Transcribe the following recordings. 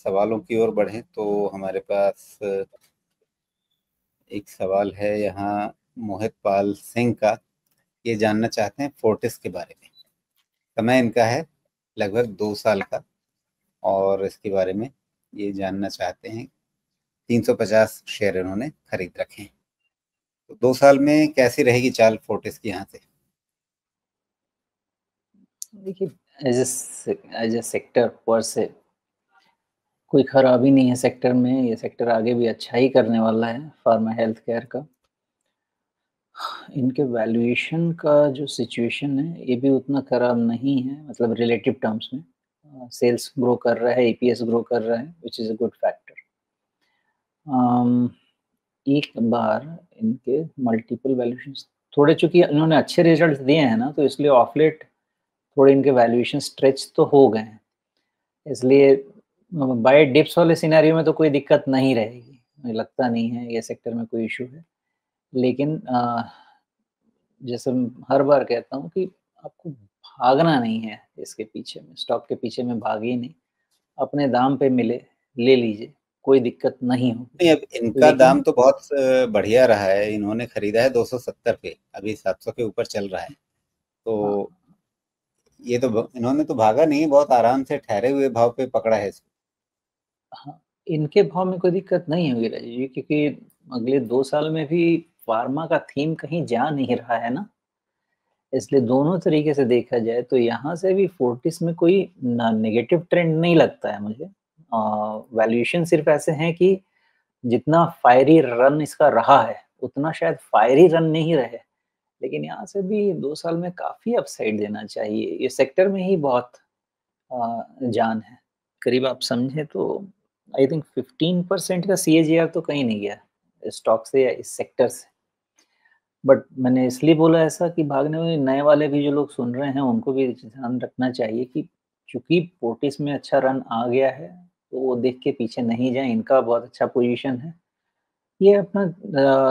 सवालों की ओर बढ़ें तो हमारे पास एक सवाल है यहाँ मोहित पाल सिंह का। ये जानना चाहते हैं फोर्टिस के बारे में। समय इनका है लगभग 2 साल का, और इसके बारे में ये जानना चाहते हैं। 350 शेयर इन्होंने खरीद रखे हैं। तो 2 साल में कैसी रहेगी चाल फोर्टिस की यहाँ से? देखिए, एज ए सेक्टर पर से कोई खराबी नहीं है सेक्टर में। ये सेक्टर आगे भी अच्छा ही करने वाला है, फार्मा हेल्थ केयर का। इनके वैल्यूएशन का जो सिचुएशन है, ये भी उतना खराब नहीं है, मतलब रिलेटिव टर्म्स में। सेल्स ग्रो कर रहा है, ईपीएस ग्रो कर रहा है, which is a good factor. एक बार इनके मल्टीपल वैल्यूएशंस थोड़े, चूँकि इन्होंने अच्छे रिजल्ट्स दिए हैं ना, तो इसलिए ऑफ लेट थोड़े इनके वैल्यूएशन स्ट्रेच तो हो गए हैं। इसलिए बाय डिप्स वाले सिनेरियो में तो कोई दिक्कत नहीं रहेगी। मुझे लगता नहीं है ये सेक्टर में कोई इश्यू है। लेकिन जैसे मैं हर बार कहता हूँ कि आपको भागना नहीं है इसके पीछे में, स्टॉक के पीछे में भागिए नहीं। अपने दाम पे मिले, ले लीजिए, कोई दिक्कत नहीं होगी। नहीं, अब इनका लेकिन दाम तो बहुत बढ़िया रहा है। इन्होंने खरीदा है 270 पे, अभी 700 के ऊपर चल रहा है। हाँ, तो ये तो इन्होंने तो भागा नहीं, बहुत आराम से ठहरे हुए भाव पे पकड़ा है इसको। हाँ, इनके भाव में कोई दिक्कत नहीं होगी राजीव जी, क्योंकि अगले 2 साल में भी फार्मा का थीम कहीं जा नहीं रहा है ना। इसलिए दोनों तरीके से देखा जाए तो यहाँ से भी फोर्टिस में कोई नेगेटिव ट्रेंड नहीं लगता है मुझे। वैल्यूएशन सिर्फ ऐसे हैं कि जितना फायरी रन इसका रहा है, उतना शायद फायरी रन नहीं रहे। लेकिन यहाँ से भी 2 साल में काफ़ी अपसाइड देना चाहिए। ये सेक्टर में ही बहुत जान है। करीब आप समझें तो आई थिंक 15% का सीएजीआर तो कहीं नहीं गया स्टॉक से या इस सेक्टर से। बट मैंने इसलिए बोला ऐसा कि भागने में नए वाले भी जो लोग सुन रहे हैं, उनको भी ध्यान रखना चाहिए कि चूँकि फोर्टिस में अच्छा रन आ गया है, तो वो देख के पीछे नहीं जाएँ। इनका बहुत अच्छा पोज़ीशन है। ये अपना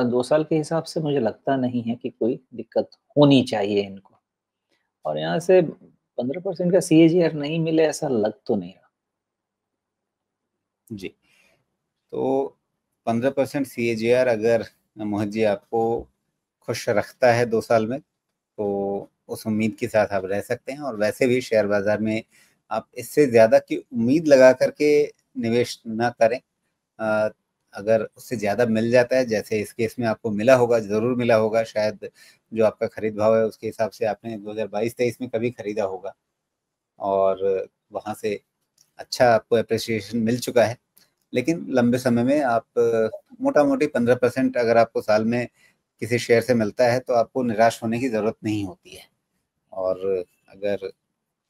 2 साल के हिसाब से मुझे लगता नहीं है कि कोई दिक्कत होनी चाहिए इनको। और यहाँ से 15% का सीएजीआर नहीं मिले, ऐसा लग तो नहीं रहा। जी। तो 15% सीएजीआर अगर मोहित जी आपको खुश रखता है 2 साल में, तो उस उम्मीद के साथ आप रह सकते हैं। और वैसे भी शेयर बाजार में आप इससे ज़्यादा की उम्मीद लगा करके निवेश ना करें। अ, अगर उससे ज़्यादा मिल जाता है, जैसे इस केस में आपको मिला होगा, ज़रूर मिला होगा शायद, जो आपका खरीद भाव है उसके हिसाब से आपने 2022-23 में कभी खरीदा होगा, और वहाँ से अच्छा आपको एप्रिसिएशन मिल चुका है। लेकिन लंबे समय में आप मोटा-मोटी 15% अगर आपको साल में किसी शेयर से मिलता है, तो आपको निराश होने की ज़रूरत नहीं होती है। और अगर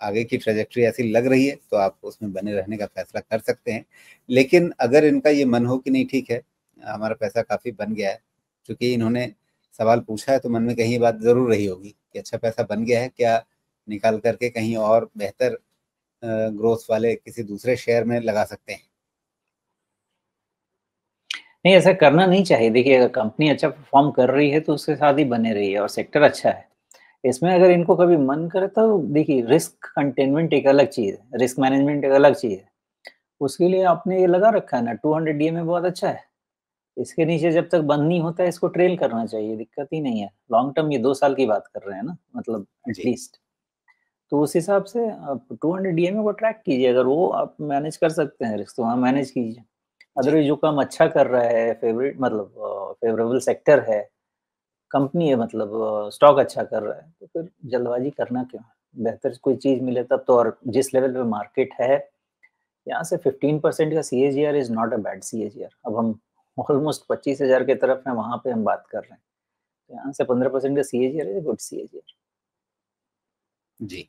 आगे की ट्रैजेक्टरी ऐसी लग रही है, तो आप उसमें बने रहने का फैसला कर सकते हैं। लेकिन अगर इनका ये मन हो कि नहीं ठीक है, हमारा पैसा काफ़ी बन गया है, चूँकि इन्होंने सवाल पूछा है तो मन में कहीं ये बात ज़रूर रही होगी कि अच्छा पैसा बन गया है, क्या निकाल कर के कहीं और बेहतर ग्रोथ वाले किसी दूसरे शेयर में लगा सकते हैं? नहीं, ऐसा करना नहीं चाहिए। देखिए, अगर कंपनी अच्छा परफ़ॉर्म कर रही है, तो उसके साथ ही बने रहिए और सेक्टर अच्छा है। इसमें अगर इनको कभी मन करे तो देखिए, रिस्क कंटेनमेंट एक अलग चीज़ है, रिस्क मैनेजमेंट एक अलग चीज़ है। उसके लिए आपने ये लगा रखा है ना, 200 डीएमए बहुत अच्छा है। इसके नीचे जब तक बंद नहीं होता है, इसको ट्रेल करना चाहिए, दिक्कत ही नहीं है। लॉन्ग टर्म ये 2 साल की बात कर रहे हैं ना, मतलब एट जी। लीस्ट। तो उस हिसाब से आप 200 डीएमए को ट्रैक कीजिए, अगर वो आप मैनेज कर सकते हैं रिस्क, तो वहाँ मैनेज कीजिए। जी। अदरवाइज़ जो काम अच्छा कर रहा है, फेवरेट मतलब फेवरेबल सेक्टर है, कंपनी है, मतलब स्टॉक अच्छा कर रहा है, तो फिर जल्दबाजी करना क्यों है? बेहतर कोई चीज़ मिले तब तो। और जिस लेवल पे मार्केट है, यहाँ से 15% का CAGR is not a bad CAGR. अब हम ऑलमोस्ट 25,000 की तरफ हैं, वहाँ पे हम बात कर रहे हैं। तो यहाँ से 15% का CAGR is a good CAGR. Ji.